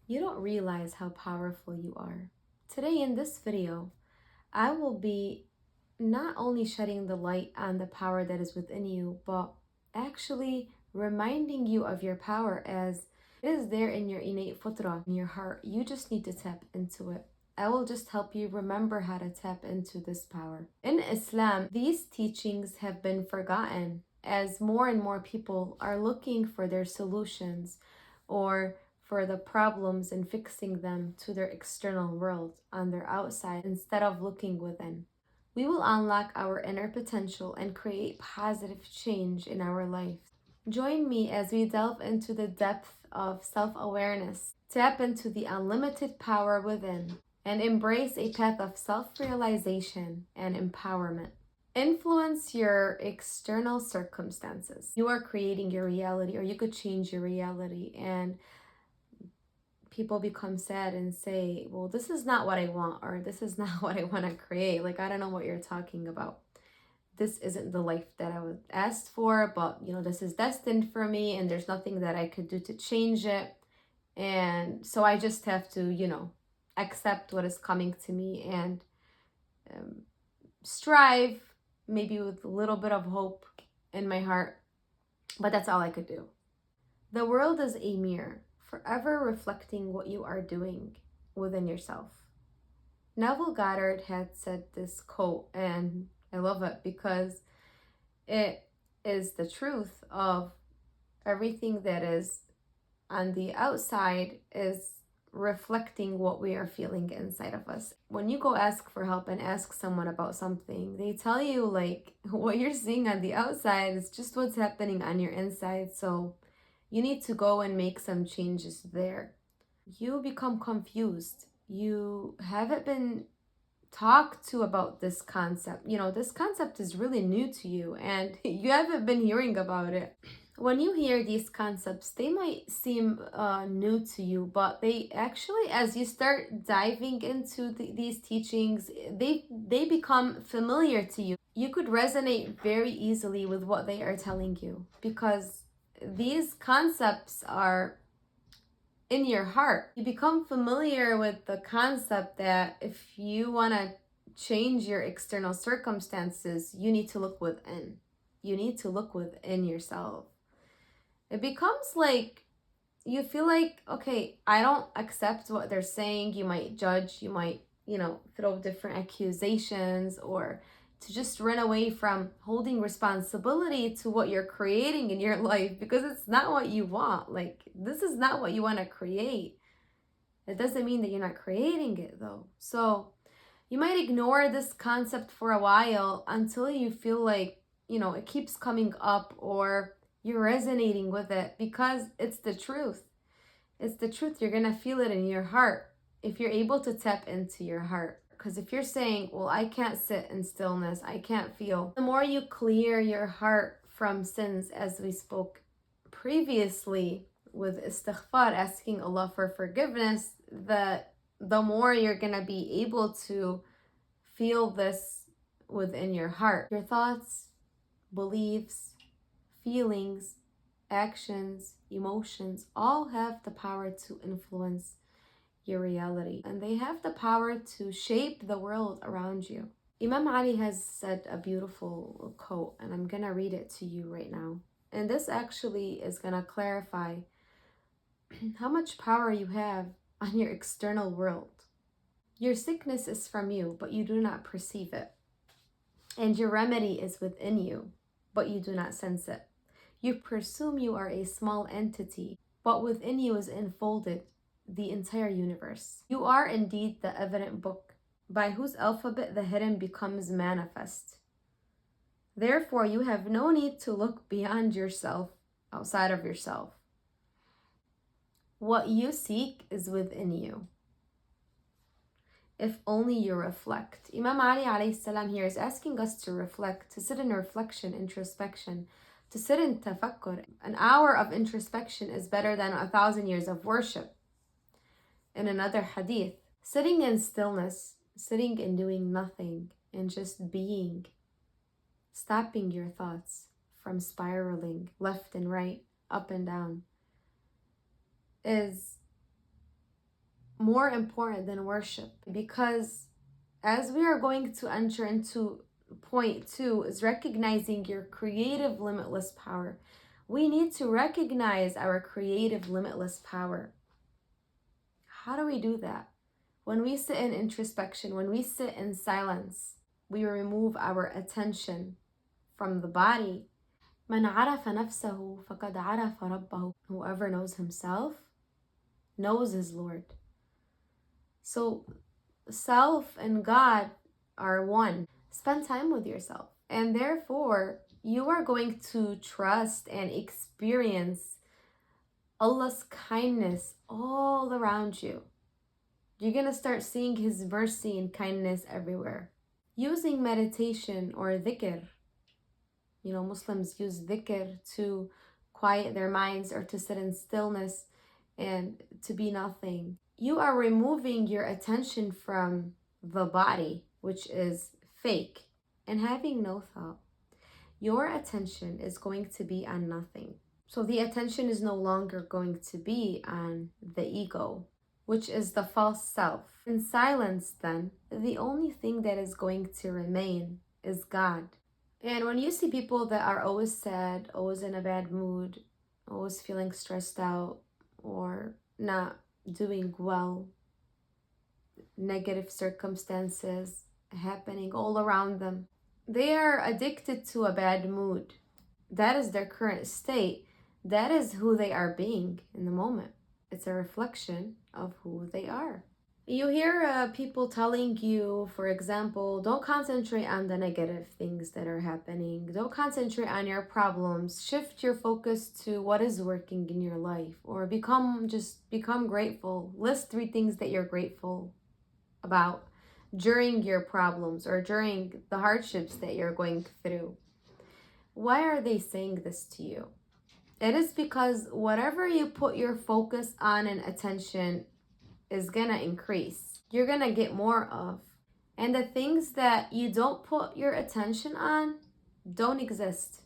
You don't realize how powerful you are. Today, in this video, I will be not only shedding the light on the power that is within you, but actually reminding you of your power as it is there in your innate fitrah, in your heart. You just need to tap into it. I will just help you remember how to tap into this power. In Islam, these teachings have been forgotten as more and more people are looking for their solutions or for the problems and fixing them to their external world on their outside instead of looking within. We will unlock our inner potential and create positive change in our life. Join me as we delve into the depth of self awareness, tap into the unlimited power within, and embrace a path of self realization and empowerment. Influence your external circumstances. You are creating your reality, or you could change your reality. And people become sad and say, well, this is not what I want, or this is not what I want to create. Like, I don't know what you're talking about. This isn't the life that I was asked for, but this is destined for me, and there's nothing that I could do to change it. And so I just have to, accept what is coming to me and um, strive, maybe with a little bit of hope in my heart. But that's all I could do. The world is a mirror, forever reflecting what you are doing within yourself. Neville Goddard had said this quote, and I love it because it is the truth of everything that is on the outside is reflecting what we are feeling inside of us. When you go ask for help and ask someone about something, they tell you like what you're seeing on the outside is just what's happening on your inside. So you need to go and make some changes there. You become confused. You haven't been talked to about this concept. This concept is really new to you and you haven't been hearing about it. When you hear these concepts, they might seem new to you, but they actually, as you start diving into these teachings, they become familiar to you. You could resonate very easily with what they are telling you because these concepts are in your heart. You become familiar with the concept that if you want to change your external circumstances, you need to look within. You need to look within yourself. It becomes like you feel like, okay, I don't accept what they're saying. You might judge, you might, throw different accusations or to just run away from holding responsibility to what you're creating in your life because it's not what you want. Like, this is not what you want to create. It doesn't mean that you're not creating it though. So you might ignore this concept for a while until you feel like, it keeps coming up or you're resonating with it because it's the truth. It's the truth. You're going to feel it in your heart if you're able to tap into your heart. Because if you're saying, well, I can't sit in stillness, I can't feel, the more you clear your heart from sins, as we spoke previously with istighfar, asking Allah for forgiveness, the more you're going to be able to feel this within your heart. Your thoughts, beliefs, feelings, actions, emotions all have the power to influence your reality, and they have the power to shape the world around you. Imam Ali has said a beautiful quote, and I'm gonna read it to you right now. And this actually is gonna clarify how much power you have on your external world. Your sickness is from you, but you do not perceive it. And your remedy is within you, but you do not sense it. You presume you are a small entity, but within you is enfolded the entire universe. You are indeed the evident book, by whose alphabet the hidden becomes manifest. Therefore, you have no need to look beyond yourself, outside of yourself. What you seek is within you, if only you reflect. Imam Ali alayhi salam here is asking us to reflect, to sit in reflection, introspection, to sit in tafakkur. An hour of introspection is better than 1,000 years of worship. In another hadith, sitting in stillness, sitting and doing nothing, and just being, stopping your thoughts from spiraling left and right, up and down, is more important than worship, because as we are going to enter into point 2 is recognizing your creative limitless power. We need to recognize our creative limitless power. How do we do that? When we sit in introspection, when we sit in silence, we remove our attention from the body. من عرف نفسه فقد عرف ربه. Whoever knows himself knows his Lord. So self and God are one. Spend time with yourself. And therefore, you are going to trust and experience Allah's kindness all around you. You're going to start seeing His mercy and kindness everywhere. Using meditation or dhikr. Muslims use dhikr to quiet their minds or to sit in stillness and to be nothing. You are removing your attention from the body, which is fake, and having no thought. Your attention is going to be on nothing. So the attention is no longer going to be on the ego, which is the false self. In silence, then, the only thing that is going to remain is God. And when you see people that are always sad, always in a bad mood, always feeling stressed out, or not doing well, negative circumstances happening all around them, they are addicted to a bad mood. That is their current state. That is who they are being in the moment. It's a reflection of who they are. You hear people telling you, for example, don't concentrate on the negative things that are happening. Don't concentrate on your problems. Shift your focus to what is working in your life, or become grateful. List 3 things that you're grateful about during your problems or during the hardships that you're going through. Why are they saying this to you? It is because whatever you put your focus on and attention is gonna increase. You're gonna get more of. And the things that you don't put your attention on don't exist.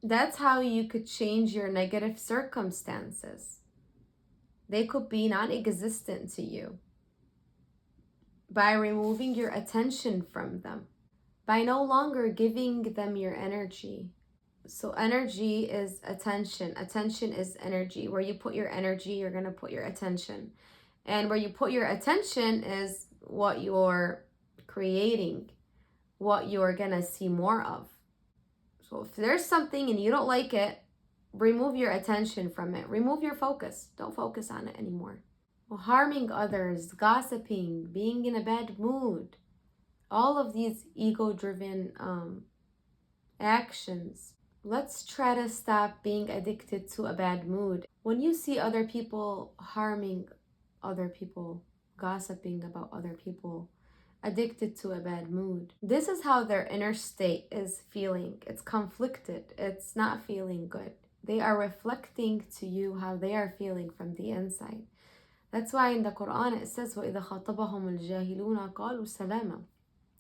That's how you could change your negative circumstances. They could be non-existent to you by removing your attention from them, by no longer giving them your energy. So energy is attention. Attention is energy. Where you put your energy, you're gonna put your attention. And where you put your attention is what you're creating, what you're gonna see more of. So if there's something and you don't like it, remove your attention from it. Remove your focus. Don't focus on it anymore. Well, harming others, gossiping, being in a bad mood, all of these ego-driven actions. Let's try to stop being addicted to a bad mood. When you see other people harming other people, gossiping about other people, addicted to a bad mood, this is how their inner state is feeling. It's conflicted. It's not feeling good. They are reflecting to you how they are feeling from the inside. That's why in the Quran it says, وَإِذَا خَاطَبَهُمُ الْجَاهِلُونَ قَالُوا سَلَامًا.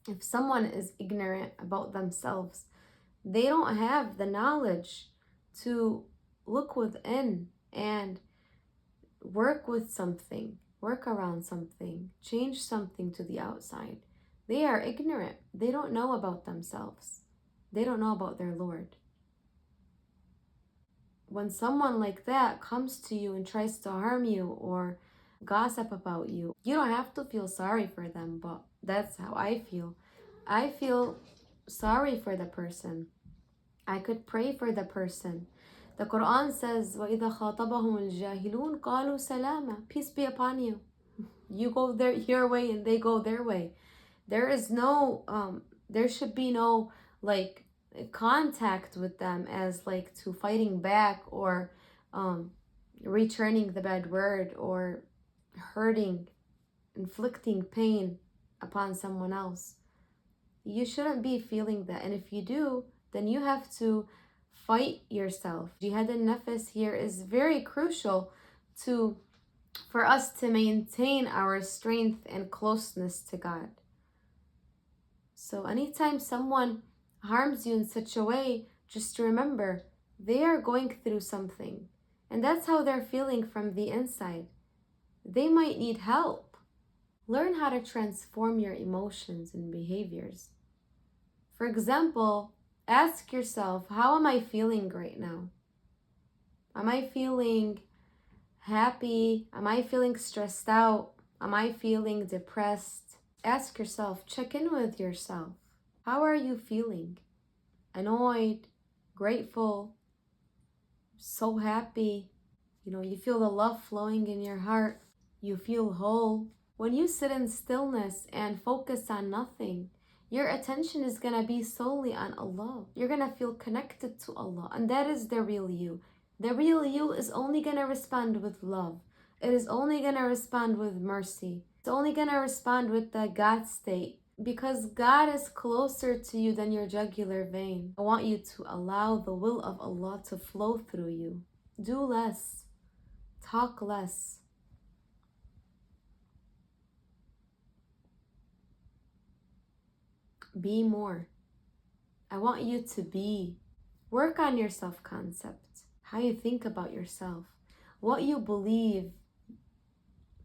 If someone is ignorant about themselves, they don't have the knowledge to look within and work with something, work around something, change something to the outside. They are ignorant. They don't know about themselves. They don't know about their Lord. When someone like that comes to you and tries to harm you or gossip about you, you don't have to feel sorry for them, but that's how I feel. I feel sorry for the person. I could pray for the person. The Quran says, وَإِذَا خَاطَبَهُمُ الْجَاهِلُونَ قَالُوا سَلَامًا. Peace be upon you. You go your way and they go their way. There is no, there should be no contact with them as to fighting back or returning the bad word or hurting, inflicting pain upon someone else. You shouldn't be feeling that. And if you do, then you have to fight yourself. Jihad al-nafs here is very crucial for us to maintain our strength and closeness to God. So anytime someone harms you in such a way, just remember, they are going through something. And that's how they're feeling from the inside. They might need help. Learn how to transform your emotions and behaviors. For example, ask yourself, how am I feeling right now? Am I feeling happy? Am I feeling stressed out? Am I feeling depressed? Ask yourself, check in with yourself. How are you feeling? Annoyed, grateful, so happy. You feel the love flowing in your heart. You feel whole. When you sit in stillness and focus on nothing, your attention is going to be solely on Allah. You're going to feel connected to Allah, and that is the real you. The real you is only going to respond with love. It is only going to respond with mercy. It's only going to respond with the God state, because God is closer to you than your jugular vein. I want you to allow the will of Allah to flow through you. Do less. Talk less. Be more. I want you to be. Work on your self-concept, how you think about yourself, what you believe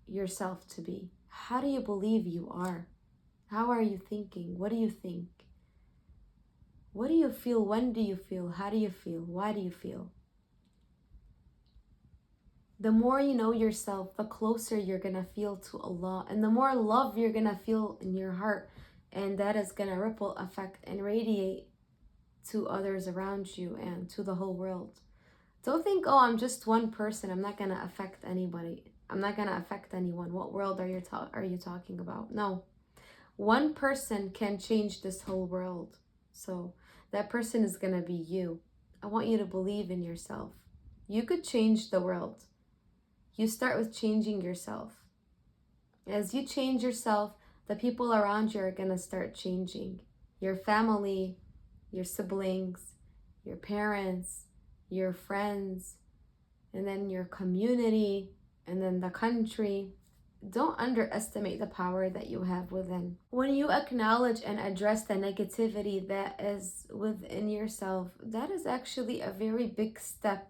yourself to be. How do you believe you are? How are you thinking? What do you think? What do you feel? When do you feel? How do you feel? Why do you feel? The more you know yourself, the closer you're going to feel to Allah, and the more love you're going to feel in your heart, and that is going to ripple effect and radiate to others around you and to the whole world. Don't think, oh, I'm just one person, I'm not going to affect anybody. I'm not going to affect anyone. What world are you talking about? No. One person can change this whole world. So that person is going to be you. I want you to believe in yourself. You could change the world. You start with changing yourself. As you change yourself, the people around you are going to start changing. Your family, your siblings, your parents, your friends, and then your community, and then the country. Don't underestimate the power that you have within. When you acknowledge and address the negativity that is within yourself, that is actually a very big step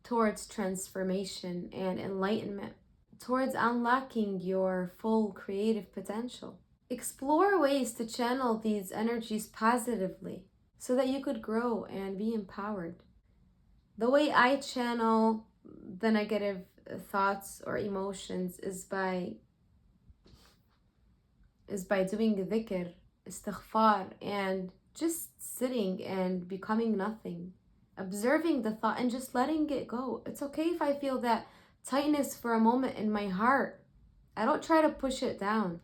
towards transformation and enlightenment, towards unlocking your full creative potential. Explore ways to channel these energies positively so that you could grow and be empowered. The way I channel the negative thoughts or emotions is by doing dhikr, istighfar, and just sitting and becoming nothing, observing the thought and just letting it go. It's okay if I feel that tightness for a moment in my heart. I don't try to push it down.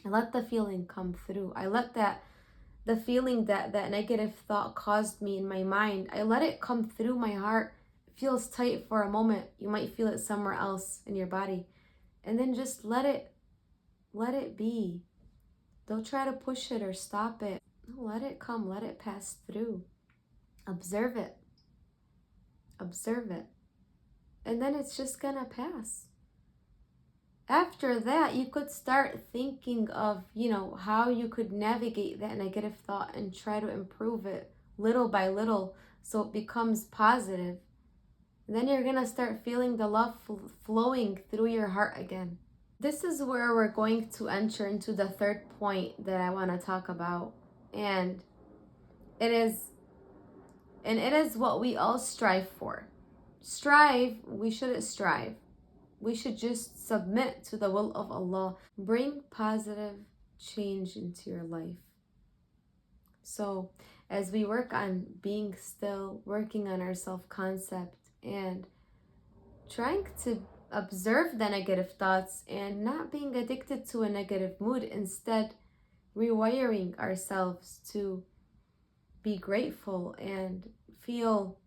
I let the feeling come through. I let the feeling that negative thought caused me in my mind, I let it come through my heart. It feels tight for a moment. You might feel it somewhere else in your body. And then just let it be. Don't try to push it or stop it. No, let it come. Let it pass through. Observe it. Observe it. And then it's just gonna pass. After that, you could start thinking of, how you could navigate that negative thought and try to improve it little by little so it becomes positive. And then you're going to start feeling the love flowing through your heart again. This is where we're going to enter into the third point that I want to talk about. And it is what we all strive for. We shouldn't strive. We should just submit to the will of Allah. Bring positive change into your life. So as we work on being still, working on our self-concept, and trying to observe the negative thoughts and not being addicted to a negative mood, instead rewiring ourselves to be grateful and feel,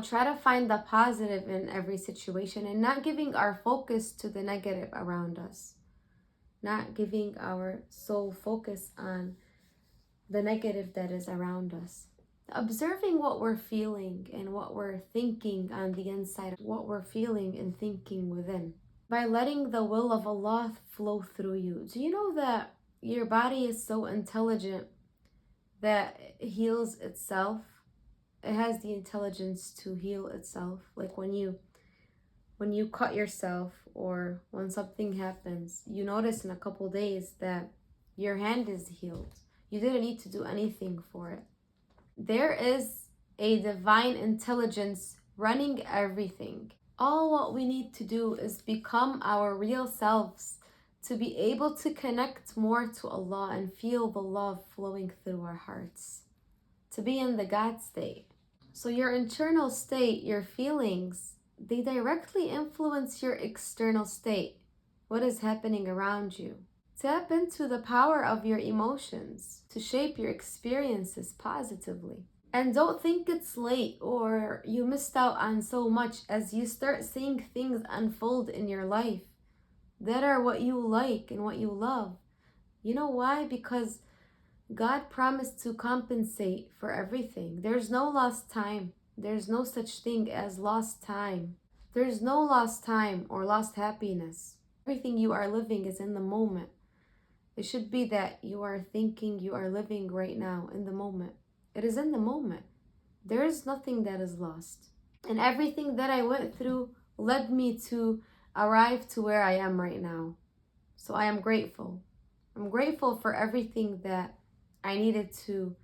try to find the positive in every situation and not giving our focus to the negative around us. Not giving our sole focus on the negative that is around us. Observing what we're feeling and what we're thinking on the inside, what we're feeling and thinking within. By letting the will of Allah flow through you. Do you know that your body is so intelligent that it heals itself? It has the intelligence to heal itself. Like when you When you cut yourself or when something happens, you notice in a couple days that your hand is healed. You didn't need to do anything for it. There is a divine intelligence running everything. All what we need to do is become our real selves to be able to connect more to Allah and feel the love flowing through our hearts, to be in the God state. So your internal state, your feelings, they directly influence your external state, what is happening around you. Tap into the power of your emotions to shape your experiences positively. And don't think it's late or you missed out on so much as you start seeing things unfold in your life that are what you like and what you love. You know why? Because God promised to compensate for everything. There's no lost time. There's no such thing as lost time. There's no lost time or lost happiness. Everything you are living is in the moment. It should be that you are thinking you are living right now in the moment. It is in the moment. There is nothing that is lost. And everything that I went through led me to arrive to where I am right now. So I am grateful. I'm grateful for everything that I needed to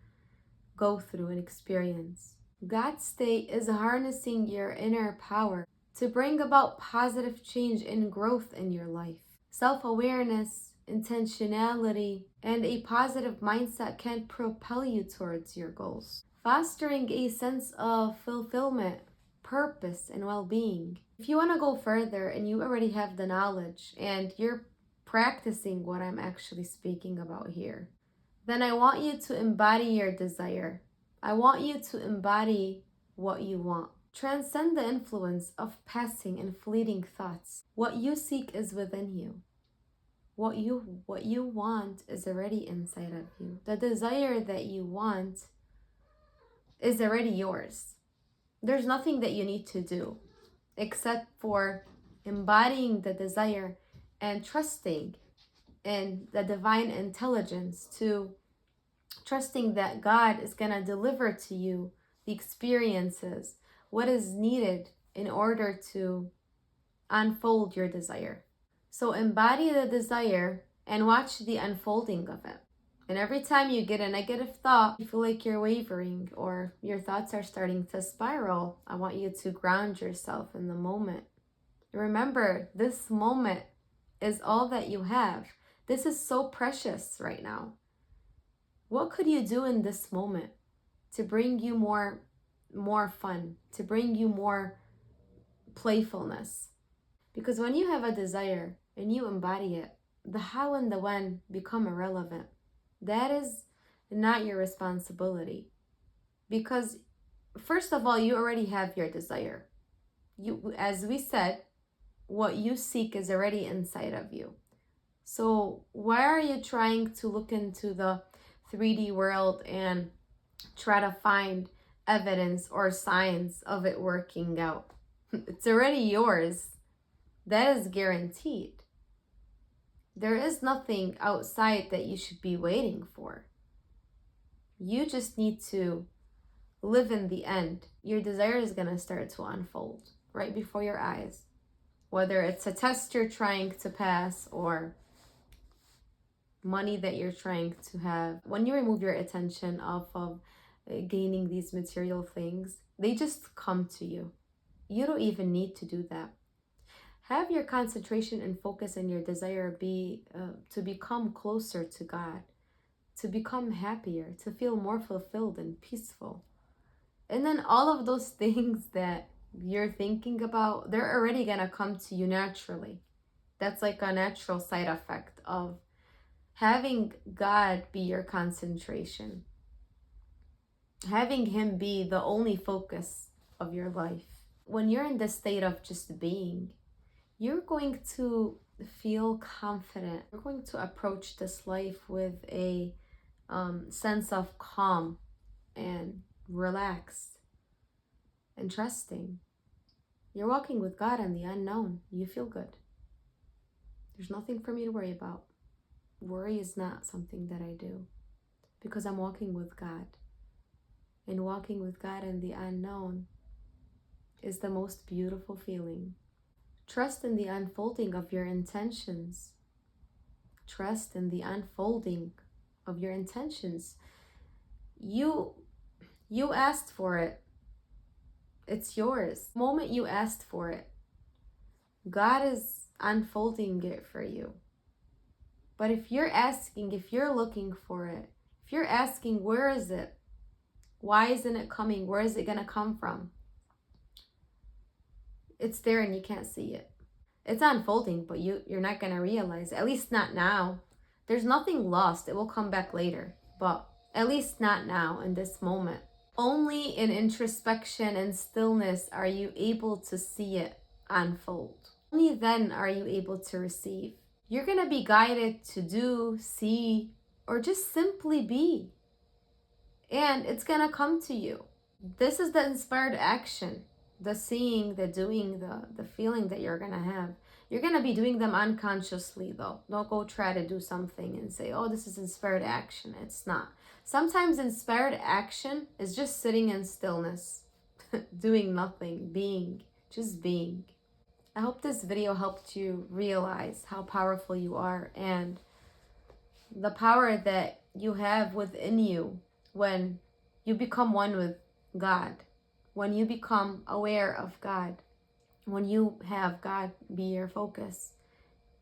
go through and experience. God's state is harnessing your inner power to bring about positive change and growth in your life. Self-awareness, intentionality, and a positive mindset can propel you towards your goals, fostering a sense of fulfillment, purpose, and well-being. If you want to go further and you already have the knowledge and you're practicing what I'm actually speaking about here, then I want you to embody your desire. I want you to embody what you want. Transcend the influence of passing and fleeting thoughts. What you seek is within you. What you want is already inside of you. The desire that you want is already yours. There's nothing that you need to do except for embodying the desire and trusting in the divine intelligence, to trusting that God is going to deliver to you the experiences, what is needed in order to unfold your desire. So embody the desire and watch the unfolding of it. And every time you get a negative thought, you feel like you're wavering or your thoughts are starting to spiral, I want you to ground yourself in the moment. Remember, this moment is all that you have. This is so precious right now. What could you do in this moment to bring you more fun, to bring you more playfulness? Because when you have a desire and you embody it, the how and the when become irrelevant. That is not your responsibility. Because first of all, you already have your desire. You, as we said, what you seek is already inside of you. So why are you trying to look into the 3D world and try to find evidence or signs of it working out? It's already yours. That is guaranteed. There is nothing outside that you should be waiting for. You just need to live in the end. Your desire is going to start to unfold right before your eyes. Whether it's a test you're trying to pass or money that you're trying to have. When you remove your attention off of gaining these material things, they just come to you. You don't even need to do that. Have your concentration and focus and your desire be to become closer to God, to become happier, to feel more fulfilled and peaceful. And then all of those things that you're thinking about, they're already gonna come to you naturally. That's like a natural side effect of having God be your concentration, having Him be the only focus of your life. When you're in the state of just being, you're going to feel confident. You're going to approach this life with a sense of calm and relaxed and trusting. You're walking with God in the unknown. You feel good. There's nothing for me to worry about. Worry is not something that I do because I'm walking with God. And walking with God in the unknown is the most beautiful feeling. Trust in the unfolding of your intentions. Trust in the unfolding of your intentions. You asked for it. It's yours. The moment you asked for it, God is unfolding it for you. But if you're asking, if you're looking for it, if you're asking, where is it? Why isn't it coming? Where is it going to come from? It's there and you can't see it. It's unfolding, but you're not going to realize it. At least not now. There's nothing lost. It will come back later. But at least not now in this moment. Only in introspection and stillness are you able to see it unfold. Only then are you able to receive. You're going to be guided to do, see, or just simply be. And it's going to come to you. This is the inspired action. The seeing, the doing, the feeling that you're going to have. You're going to be doing them unconsciously though. Don't go try to do something and say, oh, this is inspired action. It's not. Sometimes inspired action is just sitting in stillness, doing nothing, being, just being. I hope this video helped you realize how powerful you are and the power that you have within you when you become one with God, when you become aware of God, when you have God be your focus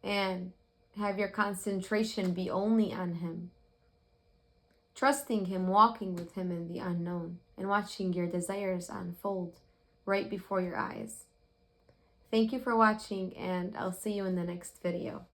and have your concentration be only on Him. Trusting Him, walking with Him in the unknown, and watching your desires unfold right before your eyes. Thank you for watching, and I'll see you in the next video.